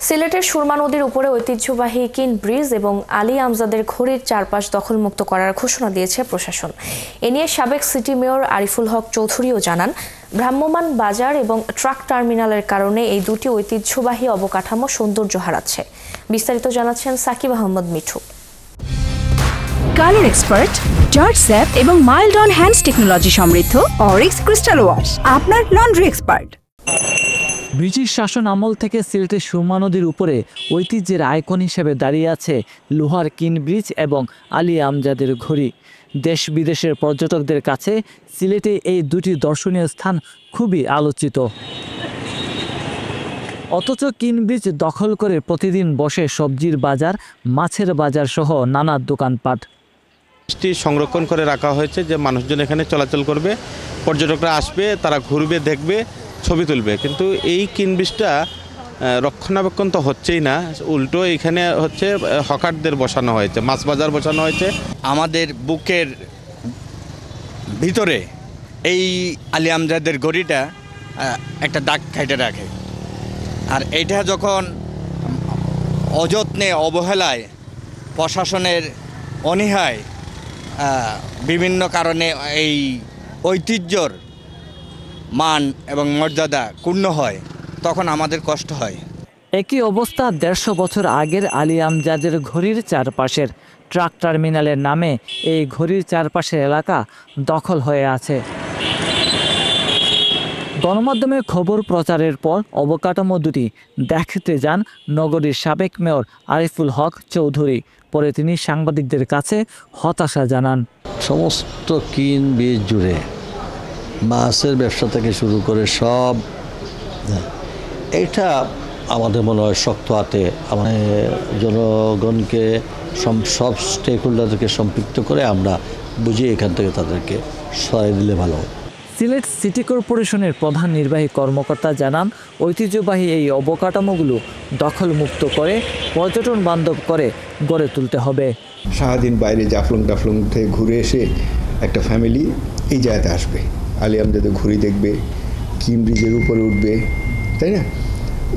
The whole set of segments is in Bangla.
সিলেটের সুরমা নদীর উপরে ঐতিহ্যবাহী কিন ব্রিজ এবং আলী আমজাদের ঘড়ির চারপাশ দখলমুক্ত করার ঘোষণা দিয়েছে প্রশাসন। এ নিয়ে সাবেক সিটি মেয়র আরিফুল হক চৌধুরীও জানান, ভ্রাম্যমাণ বাজার এবং ট্রাক টার্মিনালের কারণে এই দুটি ঐতিহ্যবাহী অবকাঠামো সৌন্দর্য হারাচ্ছে। বিস্তারিত জানাচ্ছেন Sakib Ahmed Mithu. Colour expert, George স্যাপ এবং মাইল্ড অন হ্যান্ডস টেকনোলজি সমৃদ্ধ অরিক্স ক্রিস্টাল ওয়াশ আপনার লন্ড্রি এক্সপার্ট। ব্রিটিশ শাসন আমল থেকে সিলেটের সুরমা নদীর উপরে ঐতিহ্যের আইকন হিসেবে দাঁড়িয়ে আছে লোহার কিন ব্রিজ এবং আলী আমজাদের ঘড়ি। দেশ বিদেশের পর্যটকদের কাছে সিলেটে এই দুটি দর্শনীয় স্থান খুবই আলোচিত। অথচ কিন ব্রিজ দখল করে প্রতিদিন বসে সবজির বাজার, মাছের বাজার সহ নানা দোকানপাট। সংরক্ষণ করে রাখা হয়েছে যে মানুষজন এখানে চলাচল করবে, পর্যটকরা আসবে, তারা ঘুরবে, দেখবে, ছবি তুলবে। কিন্তু এই কিন ব্রিজটা রক্ষণাবেক্ষণ তো হচ্ছেই না, উল্টো এখানে হচ্ছে হকারদের বসানো হয়েছে, মাছ বাজার বসানো হয়েছে। আমাদের বুকের ভিতরে এই আলী আমজাদের ঘড়িটা একটা দাগ কেটে রাখে। আর এইটা যখন অযত্নে, অবহেলায়, প্রশাসনের অনীহায় বিভিন্ন কারণে এই ঐতিহ্যর মান এবং মর্যাদা ক্ষুণ্ণ হয়, তখন আমাদের কষ্ট হয়। একই অবস্থা ১৫০ বছর আগের আলী আমজাদের ঘড়ির চারপাশের। ট্রাক টার্মিনালের নামে এই ঘড়ির চারপাশের এলাকা দখল হয়ে আছে। গণমাধ্যমে খবর প্রচারের পর অবকাঠামো দুটি দেখতে যান নগরীর সাবেক মেয়র আরিফুল হক চৌধুরী। পরে তিনি সাংবাদিকদের কাছে হতাশা জানান। সমস্ত কিন ব্রিজ জুড়ে মাছের ব্যবসা থেকে শুরু করে সব, এটা আমাদের মনে হয় শক্ত হাতে আমাদের জনগণকে সব স্টেক হোল্ডারদেরকে সম্পৃক্ত করে আমরা বুঝিয়ে এখান থেকে তাদেরকে সরাই দিলে ভালো হয়। সিলেট সিটি কর্পোরেশনের প্রধান নির্বাহী কর্মকর্তা জানান, ঐতিহ্যবাহী এই অবকাঠামোগুলো দখলমুক্ত করে পর্যটন বান্ধব করে গড়ে তুলতে হবে। সারাদিন বাইরে জাফলং থেকে ঘুরে এসে একটা ফ্যামিলি এই জায়গাতে আসবে, আলী আমজাদের ঘুরি দেখবে, কিন ব্রিজের উপরে উঠবে, তাই না,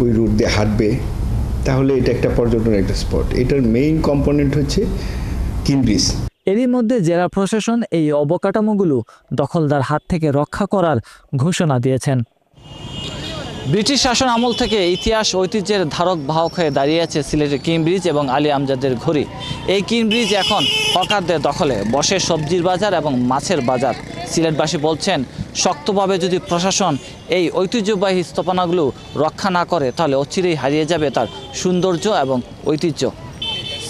ওই রুট দিয়ে হাঁটবে, তাহলে এটা একটা পর্যটনের একটা স্পট। এটার মেইন কম্পোনেন্ট হচ্ছে কিন ব্রিজ। এরই মধ্যে জেলা প্রশাসন এই অবকাঠামোগুলো দখলদার হাত থেকে রক্ষা করার ঘোষণা দিয়েছেন। ব্রিটিশ শাসন আমল থেকে ইতিহাস ঐতিহ্যের ধারক বাহক হয়ে দাঁড়িয়ে আছে সিলেটের কিন ব্রিজ এবং আলী আমজাদের ঘড়ি। এই কিন ব্রিজ এখন হকারদের দখলে, বসে সবজির বাজার এবং মাছের বাজার। সিলেটবাসী বলছেন, শক্তভাবে যদি প্রশাসন এই ঐতিহ্যবাহী স্থাপনাগুলো রক্ষা না করে, তাহলে অচিরেই হারিয়ে যাবে তার সৌন্দর্য এবং ঐতিহ্য।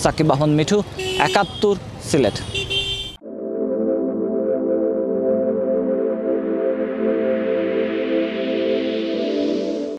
সাকিব আহমদ মিঠু, ৭১ সিলেট।